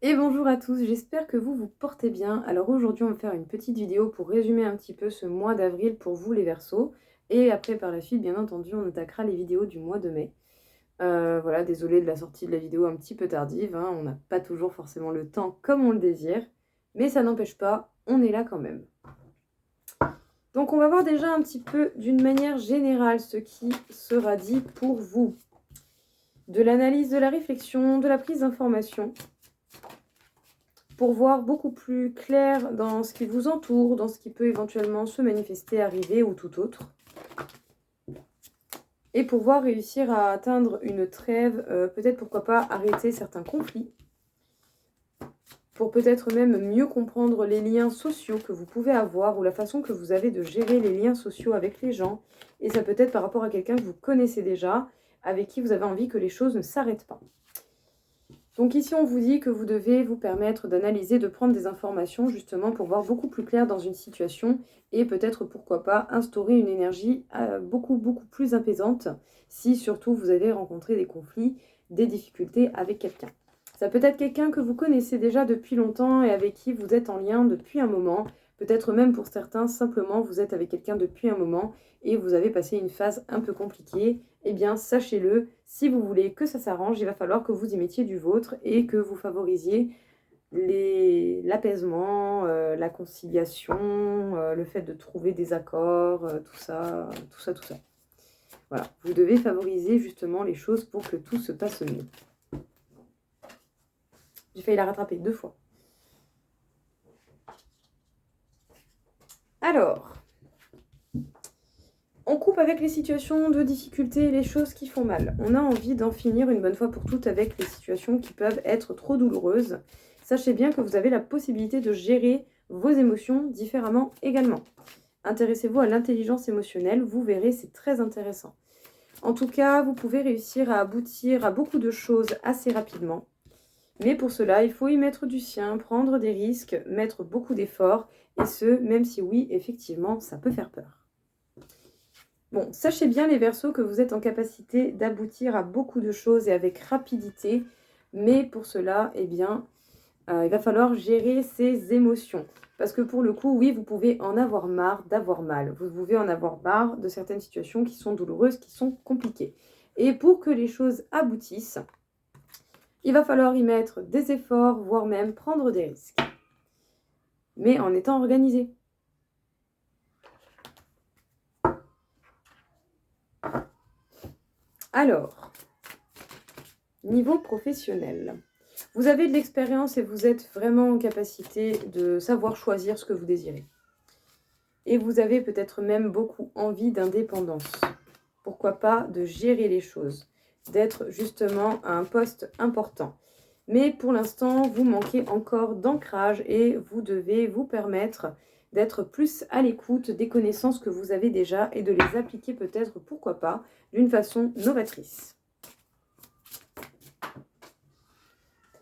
Et bonjour à tous, j'espère que vous vous portez bien. Alors aujourd'hui on va faire une petite vidéo pour résumer un petit peu ce mois d'avril pour vous les Verseaux. Et après par la suite bien entendu on attaquera les vidéos du mois de mai. Voilà, désolée de la sortie de la vidéo un petit peu tardive, hein, on n'a pas toujours forcément le temps comme on le désire. Mais ça n'empêche pas, on est là quand même. Donc on va voir déjà un petit peu d'une manière générale ce qui sera dit pour vous. De l'analyse, de la réflexion, de la prise d'information. Pour voir beaucoup plus clair dans ce qui vous entoure, dans ce qui peut éventuellement se manifester, arriver ou tout autre. Et pour voir réussir à atteindre une trêve, peut-être pourquoi pas arrêter certains conflits. Pour peut-être même mieux comprendre les liens sociaux que vous pouvez avoir ou la façon que vous avez de gérer les liens sociaux avec les gens. Et ça peut être par rapport à quelqu'un que vous connaissez déjà, avec qui vous avez envie que les choses ne s'arrêtent pas. Donc ici, on vous dit que vous devez vous permettre d'analyser, de prendre des informations justement pour voir beaucoup plus clair dans une situation et peut-être, pourquoi pas, instaurer une énergie beaucoup plus apaisante si surtout vous avez rencontré des conflits, des difficultés avec quelqu'un. Ça peut être quelqu'un que vous connaissez déjà depuis longtemps et avec qui vous êtes en lien depuis un moment. Peut-être même pour certains, simplement, vous êtes avec quelqu'un depuis un moment et vous avez passé une phase un peu compliquée. Eh bien, sachez-le, si vous voulez que ça s'arrange, il va falloir que vous y mettiez du vôtre et que vous favorisiez l'apaisement, la conciliation, le fait de trouver des accords, tout ça. Voilà, vous devez favoriser justement les choses pour que tout se passe mieux. J'ai failli la rattraper 2 fois. Alors, on coupe avec les situations de difficulté, les choses qui font mal. On a envie d'en finir une bonne fois pour toutes avec les situations qui peuvent être trop douloureuses. Sachez bien que vous avez la possibilité de gérer vos émotions différemment également. Intéressez-vous à l'intelligence émotionnelle, vous verrez, c'est très intéressant. En tout cas, vous pouvez réussir à aboutir à beaucoup de choses assez rapidement. Mais pour cela, il faut y mettre du sien, prendre des risques, mettre beaucoup d'efforts, et ce, même si oui, effectivement, ça peut faire peur. Bon, sachez bien les Verseaux que vous êtes en capacité d'aboutir à beaucoup de choses et avec rapidité, mais pour cela, eh bien, il va falloir gérer ses émotions. Parce que pour le coup, oui, vous pouvez en avoir marre d'avoir mal. Vous pouvez en avoir marre de certaines situations qui sont douloureuses, qui sont compliquées. Et pour que les choses aboutissent, il va falloir y mettre des efforts, voire même prendre des risques. Mais en étant organisé. Alors, niveau professionnel. Vous avez de l'expérience et vous êtes vraiment en capacité de savoir choisir ce que vous désirez. Et vous avez peut-être même beaucoup envie d'indépendance. Pourquoi pas de gérer les choses, d'être justement à un poste important. Mais pour l'instant, vous manquez encore d'ancrage et vous devez vous permettre d'être plus à l'écoute des connaissances que vous avez déjà et de les appliquer peut-être, pourquoi pas, d'une façon novatrice.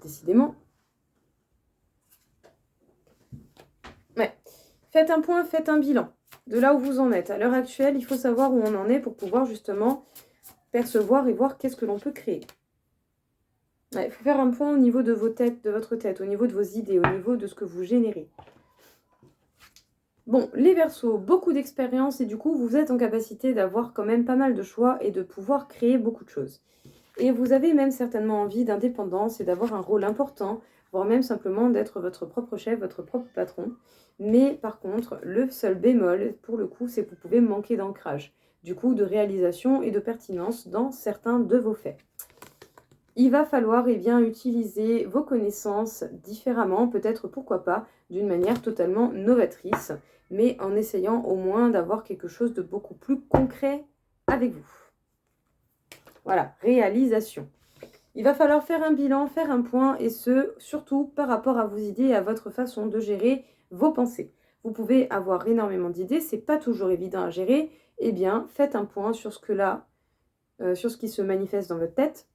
Décidément. Ouais. Faites un point, faites un bilan de là où vous en êtes. À l'heure actuelle, il faut savoir où on en est pour pouvoir justement percevoir et voir qu'est-ce que l'on peut créer. Il faut faire un point au niveau de votre tête, au niveau de vos idées, au niveau de ce que vous générez. Bon, les Verseaux, beaucoup d'expérience et du coup, vous êtes en capacité d'avoir quand même pas mal de choix et de pouvoir créer beaucoup de choses. Et vous avez même certainement envie d'indépendance et d'avoir un rôle important, voire même simplement d'être votre propre chef, votre propre patron. Mais par contre, le seul bémol, pour le coup, c'est que vous pouvez manquer d'ancrage, du coup, de réalisation et de pertinence dans certains de vos faits. Il va falloir utiliser vos connaissances différemment, peut-être pourquoi pas, d'une manière totalement novatrice, mais en essayant au moins d'avoir quelque chose de beaucoup plus concret avec vous. Voilà, réalisation. Il va falloir faire un bilan, faire un point, et ce, surtout par rapport à vos idées et à votre façon de gérer vos pensées. Vous pouvez avoir énormément d'idées, c'est pas toujours évident à gérer, eh bien, faites un point sur sur ce qui se manifeste dans votre tête,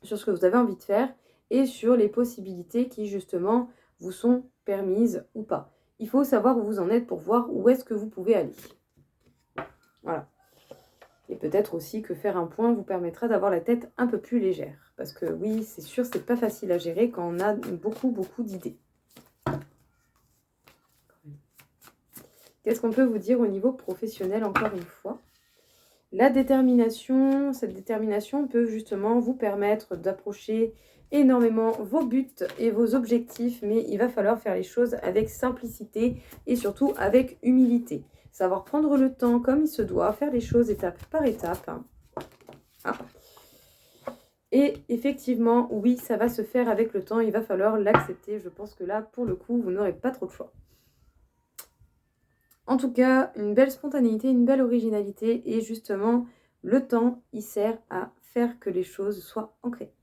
sur ce que vous avez envie de faire et sur les possibilités qui, justement, vous sont permises ou pas. Il faut savoir où vous en êtes pour voir où est-ce que vous pouvez aller. Voilà. Et peut-être aussi que faire un point vous permettra d'avoir la tête un peu plus légère. Parce que oui, c'est sûr, c'est pas facile à gérer quand on a beaucoup d'idées. Qu'est-ce qu'on peut vous dire au niveau professionnel, encore une fois? La détermination, cette détermination peut justement vous permettre d'approcher énormément vos buts et vos objectifs, mais il va falloir faire les choses avec simplicité et surtout avec humilité. Savoir prendre le temps comme il se doit, faire les choses étape par étape. Ah. Et effectivement, oui, ça va se faire avec le temps, il va falloir l'accepter. Je pense que là, pour le coup, vous n'aurez pas trop de choix. En tout cas, une belle spontanéité, une belle originalité et justement, le temps, il sert à faire que les choses soient ancrées.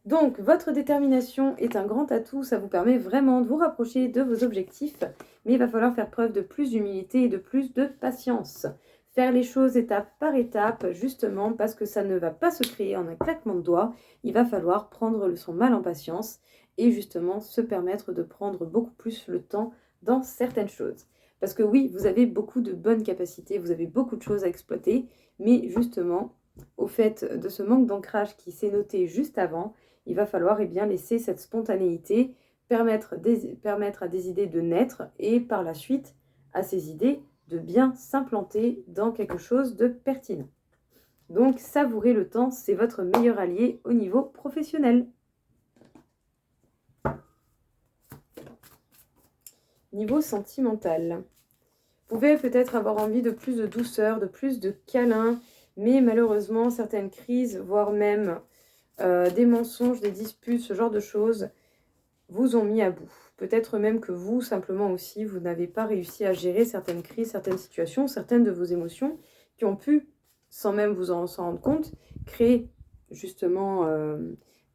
Donc, votre détermination est un grand atout, ça vous permet vraiment de vous rapprocher de vos objectifs, mais il va falloir faire preuve de plus d'humilité et de plus de patience. Faire les choses étape par étape, justement parce que ça ne va pas se créer en un claquement de doigts, il va falloir prendre son mal en patience et justement se permettre de prendre beaucoup plus le temps dans certaines choses. Parce que oui, vous avez beaucoup de bonnes capacités, vous avez beaucoup de choses à exploiter, mais justement, au fait de ce manque d'ancrage qui s'est noté juste avant, il va falloir bien laisser cette spontanéité permettre à des idées de naître et par la suite à ces idées de bien s'implanter dans quelque chose de pertinent. Donc, savourez le temps, c'est votre meilleur allié au niveau professionnel. Niveau sentimental. Vous pouvez peut-être avoir envie de plus de douceur, de plus de câlin, mais malheureusement, certaines crises, voire même des mensonges, des disputes, ce genre de choses, vous ont mis à bout. Peut-être même que vous, simplement aussi, vous n'avez pas réussi à gérer certaines crises, certaines situations, certaines de vos émotions qui ont pu, sans même vous en rendre compte, créer justement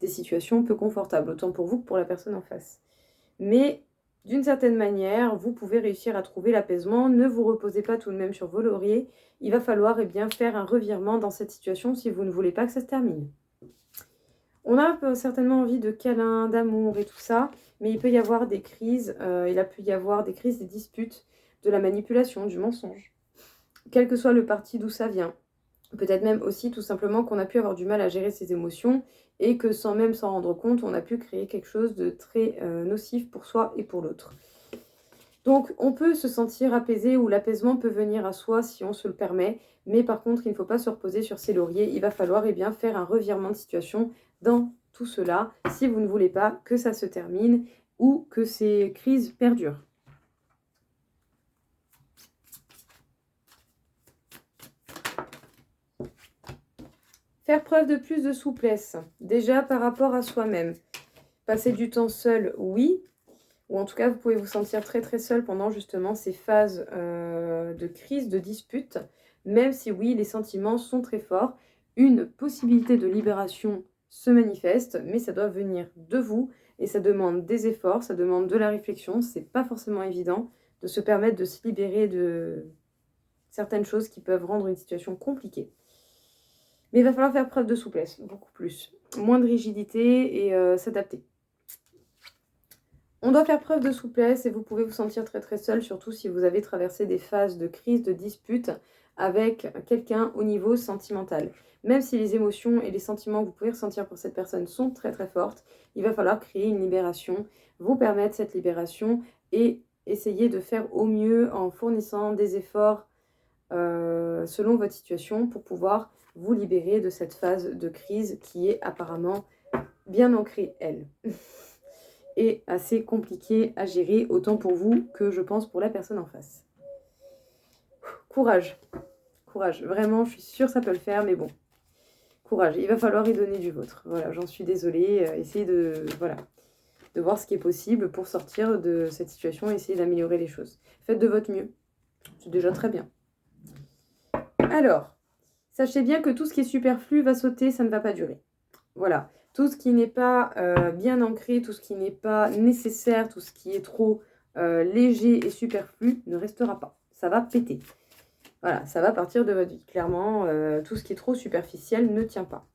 des situations peu confortables, autant pour vous que pour la personne en face. Mais d'une certaine manière, vous pouvez réussir à trouver l'apaisement. Ne vous reposez pas tout de même sur vos lauriers. Il va falloir faire un revirement dans cette situation si vous ne voulez pas que ça se termine. On a certainement envie de câlins, d'amour et tout ça, mais il peut y avoir des crises, il a pu y avoir des crises, des disputes, de la manipulation, du mensonge. Quel que soit le parti d'où ça vient. Peut-être même aussi tout simplement qu'on a pu avoir du mal à gérer ses émotions et que sans même s'en rendre compte, on a pu créer quelque chose de très nocif pour soi et pour l'autre. Donc on peut se sentir apaisé ou l'apaisement peut venir à soi si on se le permet, mais par contre il ne faut pas se reposer sur ses lauriers, il va falloir faire un revirement de situation dans tout cela si vous ne voulez pas que ça se termine ou que ces crises perdurent. Faire preuve de plus de souplesse, déjà par rapport à soi-même. Passer du temps seul, oui, ou en tout cas vous pouvez vous sentir très très seul pendant justement ces phases de crise, de dispute, même si oui, les sentiments sont très forts. Une possibilité de libération se manifeste, mais ça doit venir de vous et ça demande des efforts, ça demande de la réflexion. C'est pas forcément évident de se permettre de se libérer de certaines choses qui peuvent rendre une situation compliquée. Mais il va falloir faire preuve de souplesse, beaucoup plus. Moins de rigidité et s'adapter. On doit faire preuve de souplesse et vous pouvez vous sentir très très seul, surtout si vous avez traversé des phases de crise, de dispute avec quelqu'un au niveau sentimental. Même si les émotions et les sentiments que vous pouvez ressentir pour cette personne sont très très fortes, il va falloir créer une libération, vous permettre cette libération et essayer de faire au mieux en fournissant des efforts selon votre situation pour pouvoir vous libérer de cette phase de crise qui est apparemment bien ancrée, elle. Et assez compliquée à gérer, autant pour vous que je pense pour la personne en face. Courage. Courage. Vraiment, je suis sûre que ça peut le faire, mais bon. Courage. Il va falloir y donner du vôtre. Voilà, j'en suis désolée. Essayez de voir ce qui est possible pour sortir de cette situation et essayer d'améliorer les choses. Faites de votre mieux. C'est déjà très bien. Alors, sachez bien que tout ce qui est superflu va sauter, ça ne va pas durer. Voilà. Tout ce qui n'est pas bien ancré, tout ce qui n'est pas nécessaire, tout ce qui est trop léger et superflu ne restera pas. Ça va péter. Voilà, ça va partir de votre vie. Clairement, tout ce qui est trop superficiel ne tient pas.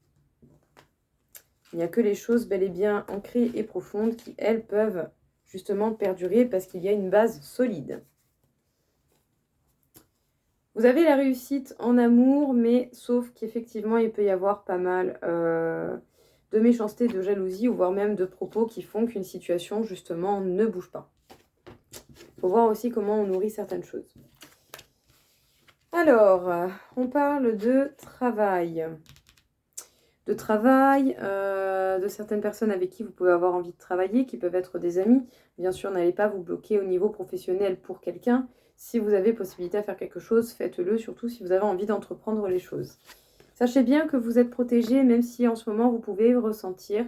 Il n'y a que les choses bel et bien ancrées et profondes qui, elles, peuvent justement perdurer parce qu'il y a une base solide. Vous avez la réussite en amour, mais sauf qu'effectivement, il peut y avoir pas mal de méchanceté, de jalousie, ou voire même de propos qui font qu'une situation, justement, ne bouge pas. Il faut voir aussi comment on nourrit certaines choses. Alors, on parle de travail. De travail, de certaines personnes avec qui vous pouvez avoir envie de travailler, qui peuvent être des amis. Bien sûr, n'allez pas vous bloquer au niveau professionnel pour quelqu'un. Si vous avez possibilité à faire quelque chose, faites-le, surtout si vous avez envie d'entreprendre les choses. Sachez bien que vous êtes protégé, même si en ce moment, vous pouvez ressentir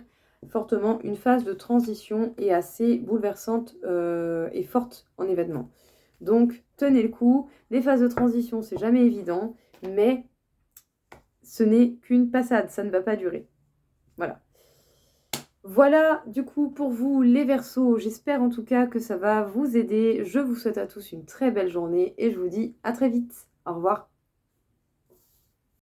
fortement une phase de transition et assez bouleversante et forte en événements. Donc, tenez le coup. Les phases de transition, c'est jamais évident, mais ce n'est qu'une passade, ça ne va pas durer. Voilà. Voilà, du coup, pour vous, les Verseaux, j'espère en tout cas que ça va vous aider. Je vous souhaite à tous une très belle journée et je vous dis à très vite. Au revoir.